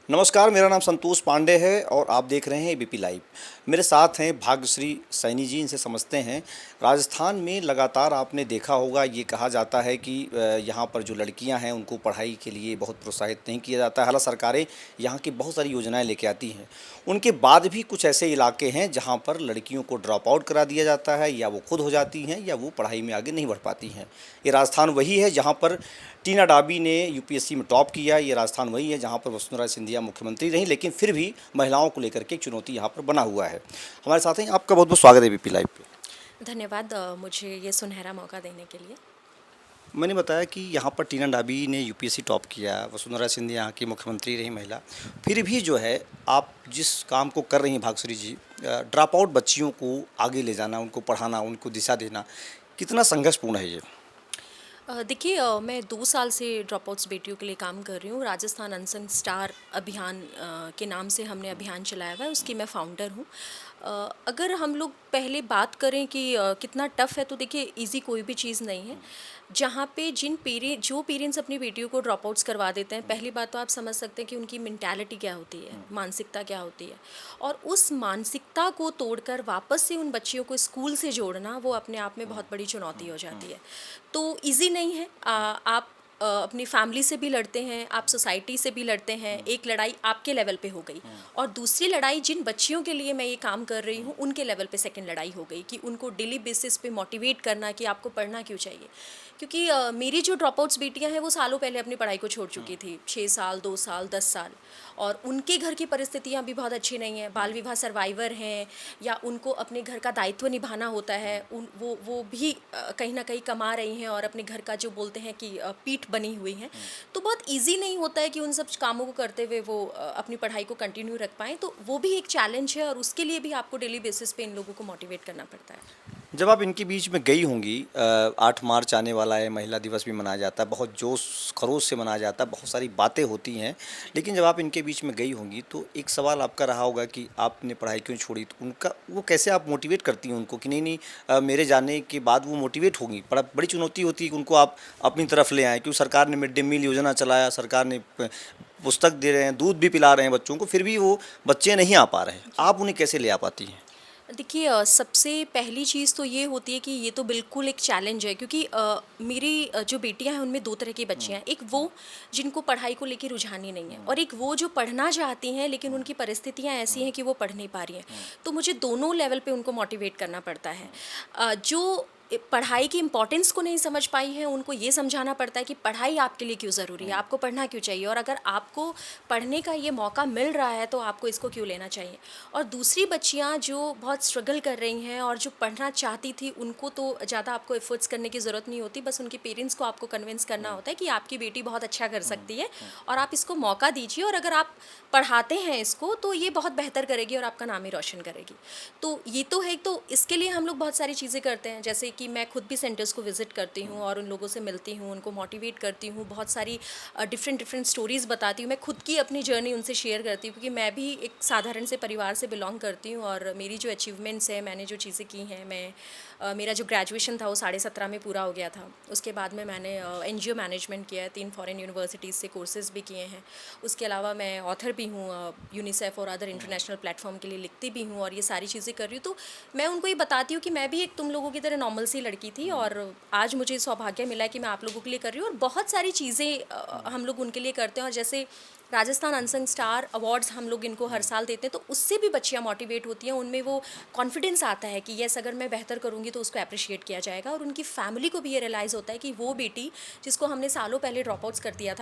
नमस्कार, मेरा नाम संतोष पांडे है और आप देख रहे हैं एबीपी लाइव। मेरे साथ हैं भाग्यश्री सैनी जी, इनसे समझते हैं। राजस्थान में लगातार आपने देखा होगा, ये कहा जाता है कि यहाँ पर जो लड़कियाँ हैं उनको पढ़ाई के लिए बहुत प्रोत्साहित नहीं किया जाता है। हालांकि सरकारें यहाँ की बहुत सारी योजनाएं लेके आती हैं, उनके बाद भी कुछ ऐसे इलाके हैं जहाँ पर लड़कियों को ड्रॉप आउट करा दिया जाता है, या वो खुद हो जाती हैं या वो पढ़ाई में आगे नहीं बढ़ पाती हैं। ये राजस्थान वही है जहाँ पर टीना डाबी ने यूपीएससी में टॉप किया। ये राजस्थान वही है जहाँ पर वसुंधरा सिंधिया मुख्यमंत्री रहीं, लेकिन फिर भी महिलाओं को लेकर के एक चुनौती यहाँ पर बना हुआ है। हमारे साथ हैं, आपका बहुत बहुत स्वागत है एबीपी लाइव पे। धन्यवाद मुझे ये सुनहरा मौका देने के लिए। मैंने बताया कि यहाँ पर टीना डाबी ने यूपीएससी टॉप किया, वसुंधरा सिंधिया यहाँ की मुख्यमंत्री रही महिला, फिर भी जो है आप जिस काम को कर रही हैं भाग्यश्री जी, ड्रॉप आउट बच्चियों को आगे ले जाना, उनको पढ़ाना, उनको दिशा देना, कितना संघर्षपूर्ण है ये? देखिए, मैं 2 साल से ड्रॉप आउट्स बेटियों के लिए काम कर रही हूँ। राजस्थान अनसंग स्टार अभियान के नाम से हमने अभियान चलाया हुआ है, उसकी मैं फाउंडर हूँ। अगर हम लोग पहले बात करें कि कितना टफ़ है, तो देखिए ईज़ी कोई भी चीज़ नहीं है। जहाँ पे जो पेरेंट्स अपनी बेटियों को ड्रॉप आउट्स करवा देते हैं, पहली बात तो आप समझ सकते हैं कि उनकी मेंटालिटी क्या होती है, मानसिकता क्या होती है। और उस मानसिकता को तोड़कर वापस से उन बच्चियों को स्कूल से जोड़ना, वो अपने आप में बहुत बड़ी चुनौती हो जाती है। तो ईज़ी नहीं है। आप अपनी फैमिली से भी लड़ते हैं, आप सोसाइटी से भी लड़ते हैं। एक लड़ाई आपके लेवल पे हो गई, और दूसरी लड़ाई जिन बच्चियों के लिए मैं ये काम कर रही हूँ उनके लेवल पे सेकंड लड़ाई हो गई, कि उनको डेली बेसिस पे मोटिवेट करना कि आपको पढ़ना क्यों चाहिए। क्योंकि मेरी जो ड्रॉप आउट्स बेटियाँ हैं वो सालों पहले अपनी पढ़ाई को छोड़ चुकी थी, 6 साल, 2 साल, 10 साल। और उनके घर की परिस्थितियाँ भी बहुत अच्छी नहीं हैं, बाल विवाह सर्वाइवर हैं, या उनको अपने घर का दायित्व निभाना होता है। वो भी कहीं ना कहीं कमा रही हैं और अपने घर का जो बोलते हैं कि पीठ बनी हुई हैं। तो बहुत इजी नहीं होता है कि उन सब कामों को करते हुए वो अपनी पढ़ाई को कंटिन्यू रख पाएँ। तो वो भी एक चैलेंज है, और उसके लिए भी आपको डेली बेसिस पे इन लोगों को मोटिवेट करना पड़ता है। जब आप इनके बीच में गई होंगी, 8 मार्च आने वाला है, महिला दिवस भी मनाया जाता है, बहुत जोश खरोश से मनाया जाता है, बहुत सारी बातें होती हैं, लेकिन जब आप इनके बीच में गई होंगी तो एक सवाल आपका रहा होगा कि आपने पढ़ाई क्यों छोड़ी? तो उनका वो कैसे आप मोटिवेट करती हैं उनको कि नहीं नहीं, मेरे जाने के बाद वो मोटिवेट होंगी? बड़ी चुनौती होती है कि उनको आप अपनी तरफ ले आएँ, क्योंकि सरकार ने मिड डे मील योजना चलाया, सरकार ने पुस्तक दे रहे हैं, दूध भी पिला रहे हैं बच्चों को, फिर भी वो बच्चे नहीं आ पा रहे हैं। आप उन्हें कैसे ले आ पाती हैं? देखिए, सबसे पहली चीज़ तो ये होती है कि ये तो बिल्कुल एक चैलेंज है, क्योंकि मेरी जो बेटियां हैं उनमें दो तरह की बच्चियां हैं। एक वो जिनको पढ़ाई को लेकर रुझान ही नहीं है, और एक वो जो पढ़ना चाहती हैं लेकिन उनकी परिस्थितियां ऐसी हैं कि वो पढ़ नहीं पा रही हैं। तो मुझे दोनों लेवल पे उनको मोटिवेट करना पड़ता है। जो पढ़ाई की इम्पोर्टेंस को नहीं समझ पाई है, उनको ये समझाना पड़ता है कि पढ़ाई आपके लिए क्यों ज़रूरी है, आपको पढ़ना क्यों चाहिए, और अगर आपको पढ़ने का ये मौका मिल रहा है तो आपको इसको क्यों लेना चाहिए। और दूसरी बच्चियाँ जो बहुत स्ट्रगल कर रही हैं और जो पढ़ना चाहती थी, उनको तो ज़्यादा आपको एफर्ट्स करने की ज़रूरत नहीं होती, बस उनके पेरेंट्स को आपको कन्विंस करना होता है कि आपकी बेटी बहुत अच्छा कर सकती है, और आप इसको मौका दीजिए, और अगर आप पढ़ाते हैं इसको तो ये बहुत बेहतर करेगी और आपका नाम ही रोशन करेगी। तो ये तो है। तो इसके लिए हम लोग बहुत सारी चीज़ें करते हैं, जैसे कि मैं खुद भी सेंटर्स को विज़िट करती हूँ और उन लोगों से मिलती हूँ, उनको मोटिवेट करती हूँ, बहुत सारी डिफरेंट डिफरेंट स्टोरीज़ बताती हूँ। मैं खुद की अपनी जर्नी उनसे शेयर करती हूँ, क्योंकि मैं भी एक साधारण से परिवार से बिलोंग करती हूँ, और मेरी जो अचीवमेंट्स है, मैंने जो चीज़ें की हैं, मेरा जो ग्रेजुएशन था वो 17.5 में पूरा हो गया था। उसके बाद में मैंने एनजीओ मैनेजमेंट किया है, 3 फॉरेन यूनिवर्सिटीज़ से कोर्सेज़ भी किए हैं। उसके अलावा मैं ऑथर भी हूँ, यूनिसेफ और अदर इंटरनेशनल प्लेटफॉर्म के लिए लिखती भी हूँ, और ये सारी चीज़ें कर रही हूँ। तो मैं उनको ये बताती हूँ कि मैं भी एक तुम लोगों की तरह नॉर्मल सी लड़की थी, और आज मुझे सौभाग्य मिला है कि मैं आप लोगों के लिए कर रही हूँ। और बहुत सारी चीज़ें हम लोग उनके लिए करते हैं, और जैसे राजस्थान अनसंग स्टार अवार्ड्स हम लोग इनको हर साल देते हैं, तो उससे भी बच्चियाँ मोटिवेट होती हैं, उनमें वो कॉन्फिडेंस आता है कि यस, अगर मैं बेहतर करूँगी तो उसको अप्रिशिएट किया जाएगा। और उनकी फैमिली को भी ये रियलाइज़ होता है कि वो बेटी जिसको हमने सालों पहले ड्रॉप आउट कर दिया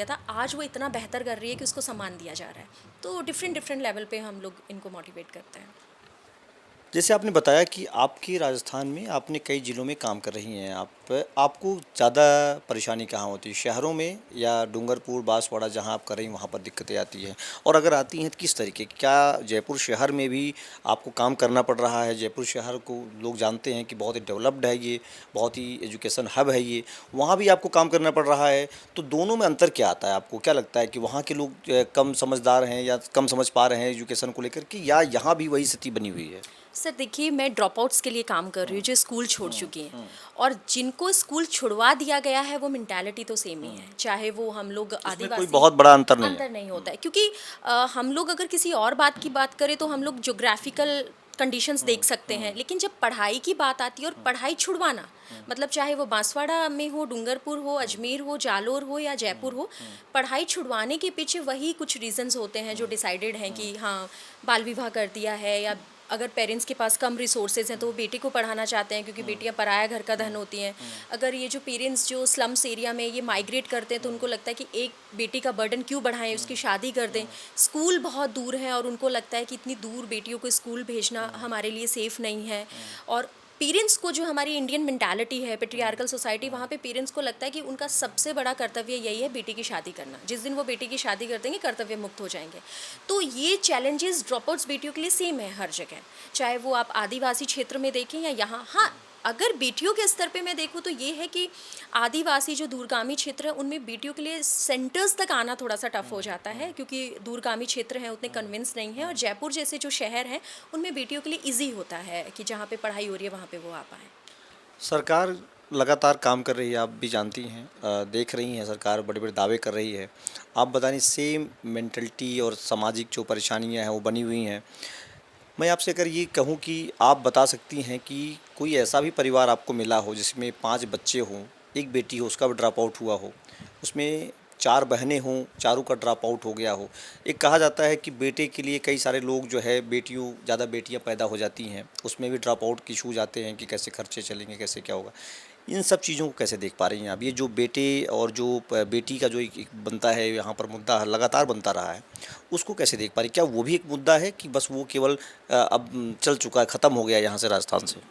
था, आज वो इतना बेहतर कर रही है कि उसको सम्मान दिया जा रहा है। तो डिफरेंट डिफरेंट लेवल पे हम लोग इनको मोटिवेट करते हैं। जैसे आपने बताया कि आपके राजस्थान में आपने कई ज़िलों में काम कर रही हैं आप, आपको ज़्यादा परेशानी कहाँ होती है, शहरों में या डूंगरपुर बांसवाड़ा जहाँ आप कर रही हैं वहाँ पर दिक्कतें आती हैं? और अगर आती हैं तो किस तरीके की? क्या जयपुर शहर में भी आपको काम करना पड़ रहा है? जयपुर शहर को लोग जानते हैं कि बहुत ही डेवलप्ड है ये, बहुत ही एजुकेशन हब है ये, वहाँ भी आपको काम करना पड़ रहा है। तो दोनों में अंतर क्या आता है? आपको क्या लगता है कि वहाँ के लोग कम समझदार हैं या कम समझ पा रहे हैं एजुकेशन को लेकर के, या यहाँ भी वही स्थिति बनी हुई है? सर देखिए, मैं ड्रॉप आउट्स के लिए काम कर रही हूँ जो स्कूल छोड़ चुकी हैं, और जिनको स्कूल छुड़वा दिया गया है वो मेंटालिटी तो सेम ही है, चाहे वो हम लोग उसमें कोई आदिवासी। बहुत बड़ा अंतर नहीं है। अंतर नहीं होता है क्योंकि हम लोग अगर किसी और बात की बात करें तो हम लोग ज्योग्राफिकल कंडीशंस देख सकते हैं, लेकिन जब पढ़ाई की बात आती है और पढ़ाई छुड़वाना, मतलब चाहे वो बांसवाड़ा में हो, डूंगरपुर हो, अजमेर हो, जालोर हो या जयपुर हो, पढ़ाई छुड़वाने के पीछे वही कुछ रीजंस होते हैं जो डिसाइडेड हैं कि हाँ बाल विवाह कर दिया है, या अगर पेरेंट्स के पास कम रिसोर्सेज हैं तो वो बेटे को पढ़ाना चाहते हैं क्योंकि बेटियां पराया घर का धन होती हैं। अगर ये जो पेरेंट्स जो स्लम्स एरिया में ये माइग्रेट करते हैं तो उनको लगता है कि एक बेटी का बर्डन क्यों बढ़ाएं, उसकी शादी कर दें। स्कूल बहुत दूर है और उनको लगता है कि इतनी दूर बेटियों को स्कूल भेजना हमारे लिए सेफ़ नहीं है। और पेरेंट्स को, जो हमारी इंडियन मेंटालिटी है, पेट्रियार्कल सोसाइटी, वहाँ पे पेरेंट्स को लगता है कि उनका सबसे बड़ा कर्तव्य यही है बेटी की शादी करना। जिस दिन वो बेटी की शादी कर देंगे कर्तव्य मुक्त हो जाएंगे। तो ये चैलेंजेस ड्रॉपआउट्स बेटियों के लिए सेम है हर जगह, चाहे वो आप आदिवासी क्षेत्र में देखें या यहाँ। हाँ, अगर बेटियों के स्तर पे मैं देखूँ तो ये है कि आदिवासी जो दूरगामी क्षेत्र है उनमें बेटियों के लिए सेंटर्स तक आना थोड़ा सा टफ हो जाता है क्योंकि दूरगामी क्षेत्र हैं उतने कन्विंस नहीं है, और जयपुर जैसे जो शहर हैं उनमें बेटियों के लिए इजी होता है कि जहाँ पे पढ़ाई हो रही है वहाँ पे वो आ पाएँ। सरकार लगातार काम कर रही है, आप भी जानती हैं, देख रही हैं, सरकार बड़े बड़े दावे कर रही है। आप बताइए, सेम मेंटलिटी और सामाजिक जो परेशानियां हैं वो बनी हुई हैं। मैं आपसे अगर ये कहूँ कि आप बता सकती हैं कि कोई ऐसा भी परिवार आपको मिला हो जिसमें 5 बच्चे हों, एक बेटी हो उसका भी ड्रॉप आउट हुआ हो, उसमें 4 बहनें हों, चारों का ड्रॉप आउट हो गया हो। एक कहा जाता है कि बेटे के लिए कई सारे लोग जो है ज़्यादा बेटियां पैदा हो जाती हैं, उसमें भी ड्रॉप आउट के इशू जाते हैं कि कैसे खर्चे चलेंगे, कैसे क्या होगा। इन सब चीज़ों को कैसे देख पा रही हैं आप? ये जो बेटे और जो बेटी का जो एक बनता है यहाँ पर मुद्दा लगातार बनता रहा है, उसको कैसे देख पा रही? क्या वो भी एक मुद्दा है कि बस वो केवल अब चल चुका है, ख़त्म हो गया यहाँ से राजस्थान से?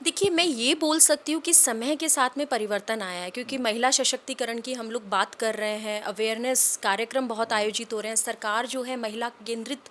देखिए, मैं ये बोल सकती हूँ कि समय के साथ में परिवर्तन आया है क्योंकि महिला सशक्तिकरण की हम लोग बात कर रहे हैं, अवेयरनेस कार्यक्रम बहुत आयोजित हो रहे हैं, सरकार जो है महिला केंद्रित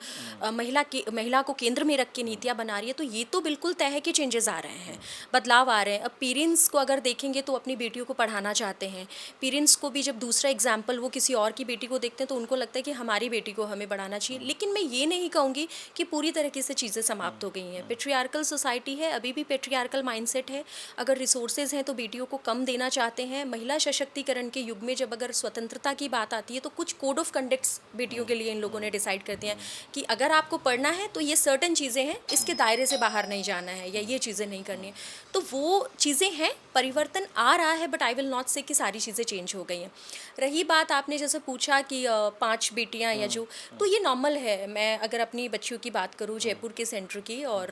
महिला को केंद्र में रख के नीतियाँ बना रही है, तो ये तो बिल्कुल तय है कि चेंजेस आ रहे हैं, बदलाव आ रहे हैं। अब पेरेंट्स को अगर देखेंगे तो अपनी बेटियों को पढ़ाना चाहते हैं। पेरेंट्स को भी जब दूसरा एग्जाम्पल वो किसी और की बेटी को देखते हैं तो उनको लगता है कि हमारी बेटी को हमें बढ़ाना चाहिए। लेकिन मैं ये नहीं कहूँगी कि पूरी तरीके से चीज़ें समाप्त हो गई हैं। पेट्रियार्कल सोसाइटी है, अभी भी पेट्रियार्कल माइंडसेट है। अगर रिसोर्सेज हैं तो बेटियों को कम देना चाहते हैं। महिला सशक्तिकरण के युग में जब अगर स्वतंत्रता की बात आती है तो कुछ कोड ऑफ कंडक्ट्स बेटियों के लिए इन लोगों ने डिसाइड कर दिया है कि अगर आपको पढ़ना है तो ये सर्टेन चीज़ें हैं, इसके दायरे से बाहर नहीं जाना है या ये चीज़ें नहीं करनी है। तो वो चीज़ें हैं, परिवर्तन आ रहा है, बट आई विल नॉट से कि सारी चीज़ें चेंज हो गई हैं। रही बात आपने जैसे पूछा कि 5 बेटियां या जो, तो ये नॉर्मल है। मैं अगर अपनी बच्चियों की बात करूँ जयपुर के सेंटर की और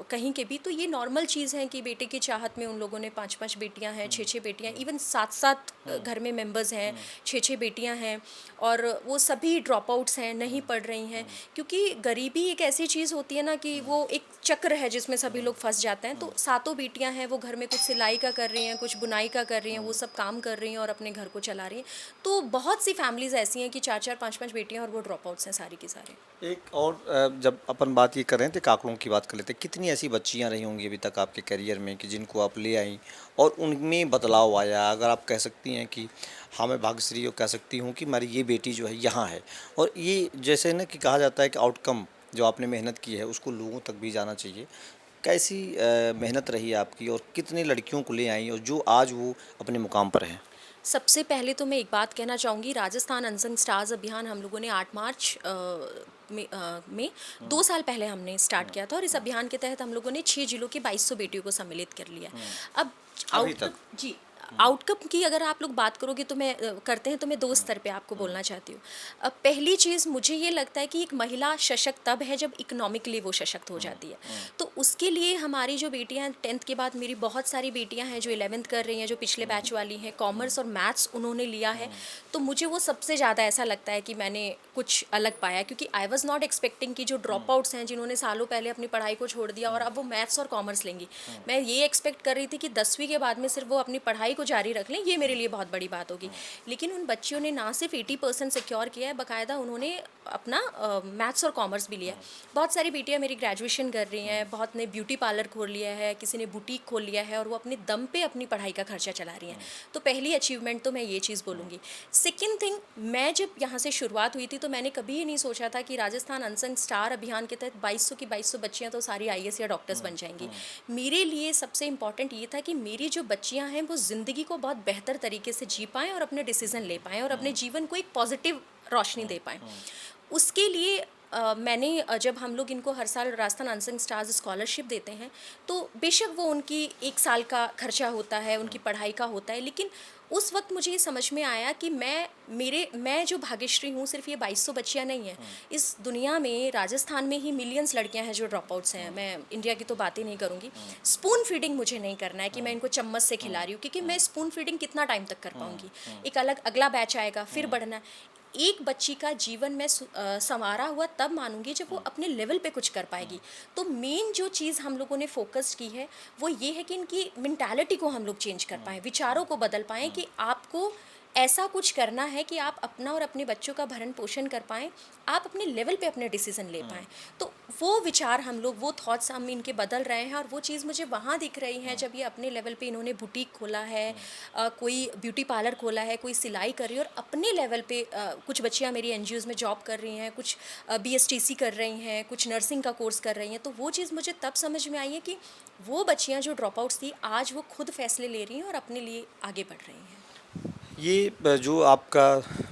कहीं के भी, तो ये नॉर्मल चीज़ है कि बेटे की चाहत में उन लोगों ने 5-5 बेटियां हैं, 6-6 बेटियां, इवन 7-7 घर में मेंबर्स हैं, 6-6 बेटियां हैं, और वो सभी ड्रॉप आउट्स हैं, नहीं पढ़ रही हैं। क्योंकि गरीबी एक ऐसी चीज़ होती है ना कि वो एक चक्र है जिसमें सभी लोग फंस जाते हैं। तो 7 बेटियां हैं, वो घर में कुछ सिलाई का कर रही हैं, कुछ बुनाई का कर रही हैं, वो सब काम कर रही हैं और अपने घर को चला रही हैं। तो बहुत सी फैमिलीज़ ऐसी हैं कि 4-4 5-5 बेटियां और वो ड्रॉप आउट्स हैं सारी की सारी। एक और जब अपन बात ये कर रहे हैं तो आंकड़ों की बात कर लेते हैं। कितनी ऐसी बच्चियां रही होंगी अभी तक आपके करियर में कि जिनको आप ले आई और उनमें बदलाव आया? अगर आप कह सकती हैं कि हाँ, मैं भाग्यश्री को कह सकती हूँ कि हमारी ये बेटी जो है यहाँ है, और ये जैसे ना कि कहा जाता है कि आउटकम जो आपने मेहनत की है उसको लोगों तक भी जाना चाहिए। कैसी मेहनत रही आपकी और कितनी लड़कियों को ले आई और जो आज वो अपने मुकाम पर हैं? सबसे पहले तो मैं एक बात कहना चाहूँगी, राजस्थान अनसंग स्टार्स अभियान हम लोगों ने 8 मार्च में 2 साल पहले हमने स्टार्ट किया था, और इस अभियान के तहत हम लोगों ने 6 जिलों की 2200 बेटियों को सम्मिलित कर लिया। अब अभी तक? जी, आउटकम की अगर आप लोग बात करोगे तो मैं करते हैं तो मैं 2 स्तर पे आपको बोलना चाहती हूँ। पहली चीज़ मुझे ये लगता है कि एक महिला सशक्त तब है जब इकोनॉमिकली वो सशक्त हो जाती है। तो उसके लिए हमारी जो बेटियां 10th के बाद, मेरी बहुत सारी बेटियां हैं जो 11th कर रही हैं, जो पिछले बैच वाली हैं, कॉमर्स और मैथ्स उन्होंने लिया है। तो मुझे वो सबसे ज़्यादा ऐसा लगता है कि मैंने कुछ अलग पाया, क्योंकि आई वॉज नॉट एक्सपेक्टिंग कि जो ड्रॉप आउट्स हैं जिन्होंने सालों पहले अपनी पढ़ाई को छोड़ दिया और अब वो मैथ्स और कॉमर्स लेंगी, मैं ये एक्सपेक्ट कर रही थी कि 10वीं के बाद में सिर्फ वो अपनी पढ़ाई को को जारी रख लें, ये मेरे लिए बहुत बड़ी बात होगी। लेकिन उन बच्चियों ने ना सिर्फ 80% सिक्योर किया है, बाकायदा उन्होंने अपना मैथ्स और कॉमर्स भी लिया है। बहुत सारी बेटियां मेरी ग्रेजुएशन कर रही हैं, बहुत ने ब्यूटी पार्लर खोल लिया है, किसी ने बुटीक खोल लिया है और वो अपने दम पे अपनी पढ़ाई का खर्चा चला रही हैं। तो पहली अचीवमेंट तो मैं ये चीज़ बोलूँगी। सेकेंड थिंग, मैं जब यहाँ से शुरुआत हुई थी तो मैंने कभी ये नहीं सोचा था कि राजस्थान अनसंग स्टार अभियान के तहत 2200 की 2200 बच्चियाँ तो सारी आईएएस या डॉक्टर्स बन जाएंगी। मेरे लिए सबसे इम्पॉर्टेंट ये था कि मेरी जो बच्चियाँ हैं वो ज़िंदगी को बहुत बेहतर तरीके से जी पाएँ और अपने डिसीज़न ले पाएँ और अपने जीवन को एक पॉजिटिव रोशनी दे पाएँ। उसके लिए मैंने जब हम लोग इनको हर साल राजस्थान अनसंग स्टार्स स्कॉलरशिप देते हैं, तो बेशक वो उनकी 1 साल का खर्चा होता है, उनकी पढ़ाई का होता है, लेकिन उस वक्त मुझे ये समझ में आया कि मैं जो भाग्यश्री हूँ, सिर्फ ये 2200 बच्चियाँ नहीं हैं। इस दुनिया में राजस्थान में ही मिलियंस लड़कियाँ हैं जो ड्रॉप आउट्स हैं। मैं इंडिया की तो बात ही नहीं करूँगी। स्पून फीडिंग मुझे नहीं करना है कि मैं इनको चम्मच से खिला रही हूँ, क्योंकि मैं स्पून फीडिंग कितना टाइम तक कर पाऊँगी। एक अगला बैच आएगा, फिर बढ़ना है। एक बच्ची का जीवन में संवारा हुआ तब मानूंगी जब वो अपने लेवल पे कुछ कर पाएगी। तो मेन जो चीज़ हम लोगों ने फोकस की है वो ये है कि इनकी मेंटालिटी को हम लोग चेंज कर पाएँ, विचारों को बदल पाएँ कि आपको ऐसा कुछ करना है कि आप अपना और अपने बच्चों का भरण पोषण कर पाएँ, आप अपने लेवल पे अपने डिसीजन ले पाएँ। तो वो विचार हम लोग, वो थॉट्स हम इनके बदल रहे हैं और वो चीज़ मुझे वहाँ दिख रही है जब ये अपने लेवल पे इन्होंने बुटीक खोला है, कोई ब्यूटी पार्लर खोला है, कोई सिलाई कर रही है और अपने लेवल पे कुछ बच्चियाँ मेरी एनजीओज़ में जॉब कर रही हैं, कुछ बीएसटीसी कर रही हैं, कुछ नर्सिंग का कोर्स कर रही हैं। तो वो चीज़ मुझे तब समझ में आई है कि वो बच्चियाँ जो ड्रॉप आउट्स थी, आज वो खुद फैसले ले रही हैं और अपने लिए आगे बढ़ रही हैं। ये जो आपका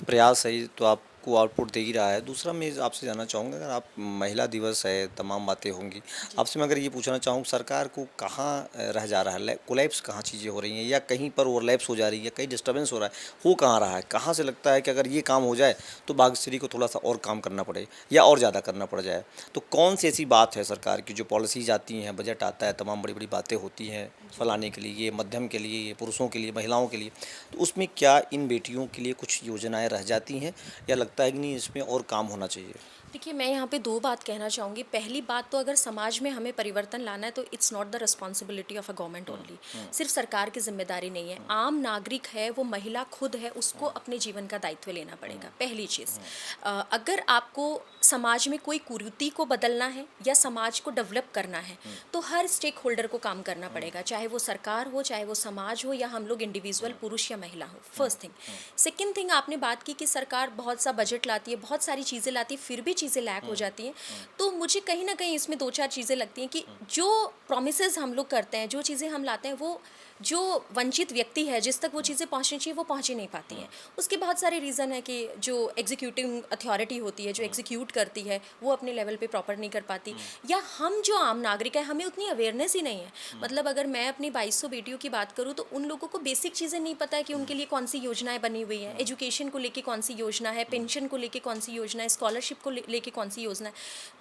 प्रयास है ये तो आपको आउटपुट दे ही रहा है। दूसरा मैं आपसे जानना चाहूँगा, अगर आप महिला दिवस है, तमाम बातें होंगी, आपसे मैं अगर ये पूछना चाहूँ सरकार को कहाँ रह जा रहा है, कोलैप्स कहाँ चीज़ें हो रही हैं या कहीं पर ओवरलैप्स हो जा रही है, कहीं डिस्टर्बेंस हो रहा है, हो कहाँ रहा है, कहाँ से लगता है कि अगर ये काम हो जाए तो भाग्यश्री को थोड़ा सा और काम करना पड़े या और ज़्यादा करना पड़ जाए। तो कौन सी ऐसी बात है सरकार की, जो पॉलिसीज आती हैं, बजट आता है, तमाम बड़ी बड़ी बातें होती हैं फलाने के लिए, ये मध्यम के लिए, ये पुरुषों के लिए, महिलाओं के लिए, तो उसमें क्या इन बेटियों के लिए कुछ योजनाएं रह जाती हैं या लगता है कि नहीं इसमें और काम होना चाहिए? देखिए, मैं यहाँ पे 2 बात कहना चाहूँगी। पहली बात तो अगर समाज में हमें परिवर्तन लाना है तो it's not the responsibility of a government only. सिर्फ सरकार की ज़िम्मेदारी नहीं है। आम नागरिक है, वो महिला खुद है, उसको अपने जीवन का दायित्व लेना पड़ेगा, पहली चीज़। अगर आपको समाज में कोई कुरीति को बदलना है या समाज को डेवलप करना है, तो हर स्टेक होल्डर को काम करना पड़ेगा, चाहे वो सरकार हो, चाहे वो समाज हो या हम लोग इंडिविजुअल पुरुष या महिला हो, फर्स्ट थिंग। सेकेंड थिंग, आपने बात की कि सरकार बहुत सा बजट लाती है, बहुत सारी चीज़ें लाती है, फिर भी चीज़ें लैक हो जाती हैं। तो मुझे कहीं ना कहीं इसमें 2-4 चीज़ें लगती हैं कि जो प्रोमिसेस हम लोग करते हैं, जो चीज़ें हम लाते हैं, वो जो वंचित व्यक्ति है, जिस तक वो चीज़ें पहुंचनी चाहिए, वो पहुंच ही नहीं पाती हैं। उसके बहुत सारे रीज़न है कि जो एग्जीक्यूटिव अथॉरिटी होती है, जो एग्जीक्यूट करती है, वो अपने लेवल पे प्रॉपर नहीं कर पाती, या हम जो आम नागरिक हैं, हमें उतनी अवेयरनेस ही नहीं है। मतलब अगर मैं अपनी 2200 बेटियों की बात करूँ तो उन लोगों को बेसिक चीज़ें नहीं पता है कि उनके लिए कौन सी योजनाएं बनी हुई है, एजुकेशन को लेके कौन सी योजना है, पेंशन को लेके कौन सी योजना है, स्कॉलरशिप को लेके कौन सी योजना है।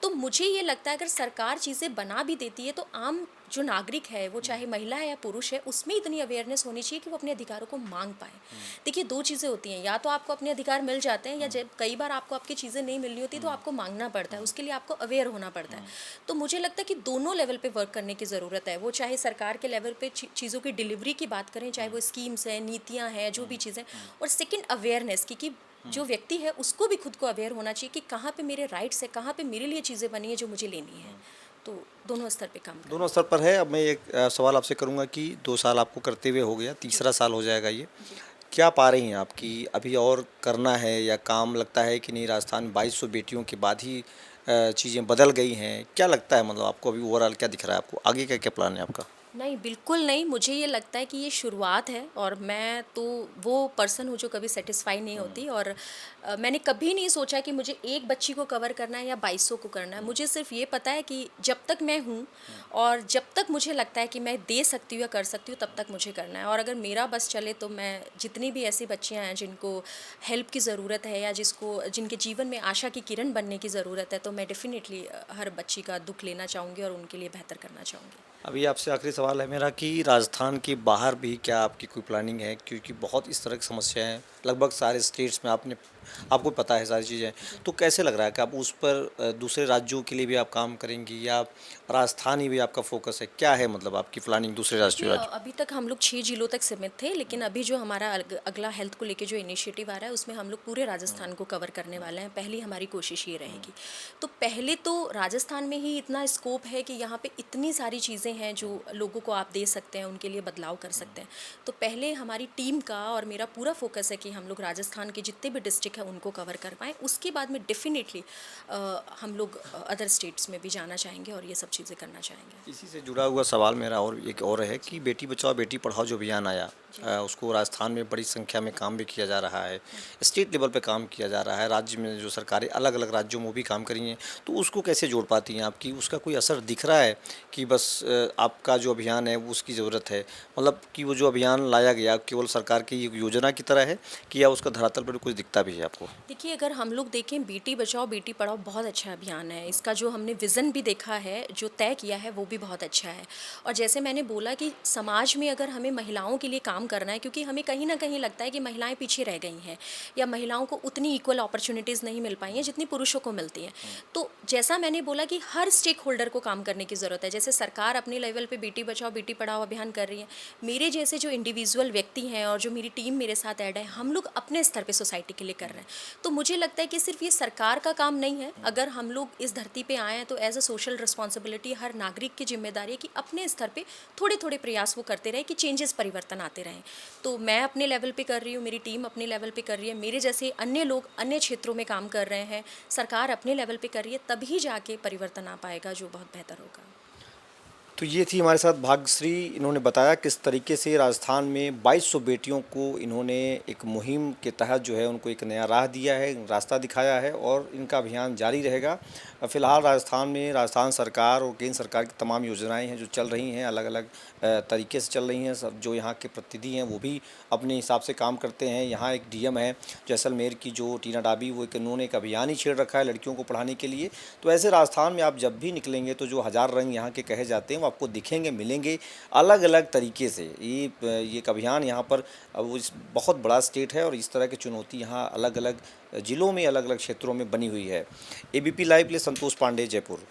तो मुझे ये लगता है अगर सरकार चीज़ें बना भी देती है तो आम जो नागरिक है, वो चाहे महिला है या पुरुष है, उसमें इतनी अवेयरनेस होनी चाहिए कि वो अपने अधिकारों को मांग पाए। देखिए, 2 चीज़ें होती हैं, या तो आपको अपने अधिकार मिल जाते हैं, या जब कई बार आपको आपकी चीज़ें नहीं मिल रही होती तो आपको मांगना पड़ता है, उसके लिए आपको अवेयर होना पड़ता है। तो मुझे लगता है कि दोनों लेवल पे वर्क करने की ज़रूरत है। वो चाहे सरकार के लेवल पे चीज़ों की डिलीवरी की बात करें, चाहे वो स्कीम्स हैं, नीतियाँ हैं, जो भी चीज़ें, और सेकेंड अवेयरनेस की कि जो व्यक्ति है उसको भी खुद को अवेयर होना चाहिए कि कहाँ पे मेरे राइट्स है, कहाँ पे मेरे लिए चीज़ें बनी है जो मुझे लेनी है। तो दोनों स्तर पे काम करना। दोनों स्तर पर है। अब मैं एक सवाल आपसे करूंगा कि 2 साल आपको करते हुए हो गया, तीसरा साल हो जाएगा ये, क्या पा रही हैं आप कि अभी और करना है या काम लगता है कि नहीं राजस्थान 2200 बेटियों के बाद ही चीज़ें बदल गई हैं? क्या लगता है, मतलब आपको अभी ओवरऑल क्या दिख रहा है, आपको आगे का क्या प्लान है आपका? नहीं, बिल्कुल नहीं। मुझे ये लगता है कि ये शुरुआत है और मैं तो वो पर्सन हूँ जो कभी सेटिस्फाई नहीं होती, और मैंने कभी नहीं सोचा कि मुझे एक बच्ची को कवर करना है या 2200 को करना है। मुझे सिर्फ ये पता है कि जब तक मैं हूँ और जब तक मुझे लगता है कि मैं दे सकती हूँ या कर सकती हूँ, तब तक मुझे करना है। और अगर मेरा बस चले तो मैं जितनी भी ऐसी बच्चियाँ हैं जिनको हेल्प की ज़रूरत है या जिनके जीवन में आशा की किरण बनने की ज़रूरत है, तो मैं डेफिनेटली हर बच्ची का दुख लेना चाहूँगी और उनके लिए बेहतर करना चाहूँगी। अभी आपसे आखिरी सवाल है मेरा कि राजस्थान के बाहर भी क्या आपकी कोई प्लानिंग है, क्योंकि बहुत इस तरह की समस्याएं लगभग सारे स्टेट्स में आपने आपको पता है सारी चीज़ें। तो कैसे लग रहा है कि आप उस पर दूसरे राज्यों के लिए भी आप काम करेंगी या राजस्थान ही भी आपका फ़ोकस है? क्या है मतलब आपकी प्लानिंग दूसरे देखिए, राज्यों? अभी तक हम लोग 6 जिलों तक सीमित थे, लेकिन अभी जो हमारा अगला हेल्थ को लेके जो इनिशिएटिव आ रहा है, उसमें हम लोग पूरे राजस्थान को कवर करने वाले हैं। पहली हमारी कोशिश ये रहेगी। तो पहले तो राजस्थान में ही इतना स्कोप है कि यहाँ पे इतनी सारी चीज़ें हैं जो लोगों को आप दे सकते हैं, उनके लिए बदलाव कर सकते हैं। तो पहले हमारी टीम का और मेरा पूरा फोकस है कि हम लोग राजस्थान के जितने भी डिस्ट्रिक्ट हैं उनको कवर कर पाएँ। उसके बाद में डेफिनेटली हम लोग अदर स्टेट्स में भी जाना चाहेंगे और ये सब चीज़ें करना चाहेंगे। इसी से जुड़ा हुआ सवाल मेरा और एक और है कि बेटी बचाओ बेटी पढ़ाओ जो अभियान आया, उसको राजस्थान में बड़ी संख्या में काम भी किया जा रहा है, स्टेट लेवल पे काम किया जा रहा है, राज्य में जो सरकारें अलग अलग राज्यों में भी काम करी हैं, तो उसको कैसे जोड़ पाती हैं आपकी? उसका कोई असर दिख रहा है कि बस आपका जो अभियान है वो उसकी ज़रूरत है, मतलब कि वो जो अभियान लाया गया केवल सरकार की एक योजना की तरह है कि या उसका धरातल पर कुछ दिखता भी है आपको? देखिए, अगर हम लोग देखें, बेटी बचाओ बेटी पढ़ाओ बहुत अच्छा अभियान है। इसका जो हमने विज़न भी देखा है, जो तय किया है, वो भी बहुत अच्छा है। और जैसे मैंने बोला कि समाज में अगर हमें महिलाओं के लिए काम करना है, क्योंकि हमें कहीं न कहीं लगता है कि महिलाएं पीछे रह गई हैं या महिलाओं को उतनी इक्वल अपॉर्चुनिटीज़ नहीं मिल पाई हैं जितनी पुरुषों को मिलती हैं। तो जैसा मैंने बोला कि हर स्टेक होल्डर को काम करने की ज़रूरत है। जैसे सरकार अपने लेवल पे बेटी बचाओ बेटी पढ़ाओ अभियान कर रही है, मेरे जैसे जो इंडिविजुअल व्यक्ति हैं और जो मेरी टीम मेरे साथ ऐड है, हम लोग अपने स्तर पे सोसाइटी के लिए कर रहे हैं। तो मुझे लगता है कि सिर्फ ये सरकार का काम नहीं है। अगर हम लोग इस धरती पे आए हैं तो एज अ सोशल रिस्पॉन्सिबिलिटी हर नागरिक की जिम्मेदारी है कि अपने स्तर पे थोड़े थोड़े प्रयास वो करते रहे कि चेंजेस परिवर्तन आते रहें। तो मैं अपने लेवल पे कर रही हूँ, मेरी टीम अपने लेवल पे कर रही है, मेरे जैसे अन्य लोग अन्य क्षेत्रों में काम कर रहे हैं, सरकार अपने लेवल पे कर रही है, तभी जाके परिवर्तन आ पाएगा जो बहुत बेहतर होगा। तो ये थी हमारे साथ भाग्यश्री। इन्होंने बताया किस तरीके से राजस्थान में 2200 बेटियों को इन्होंने एक मुहिम के तहत जो है उनको एक नया राह दिया है, रास्ता दिखाया है और इनका अभियान जारी रहेगा। फ़िलहाल राजस्थान में राजस्थान सरकार और केंद्र सरकार की तमाम योजनाएं हैं जो चल रही हैं, अलग अलग तरीके से चल रही हैं। सब जो यहाँ के प्रतिनिधि हैं वो भी अपने हिसाब से काम करते हैं। यहाँ एक डीएम है जैसलमेर की जो टीना डाबी, वो उन्होंने एक अभियान ही छेड़ रखा है लड़कियों को पढ़ाने के लिए। तो ऐसे राजस्थान में आप जब भी निकलेंगे तो जो हज़ार रंग यहाँ के कहे जाते हैं वो आपको दिखेंगे, मिलेंगे अलग अलग तरीके से। ये एक अभियान यहाँ पर वो इस बहुत बड़ा स्टेट है और इस तरह की चुनौती यहाँ अलग अलग ज़िलों में अलग अलग क्षेत्रों में बनी हुई है। एबीपी लाइव के लिए संतोष पांडे, जयपुर।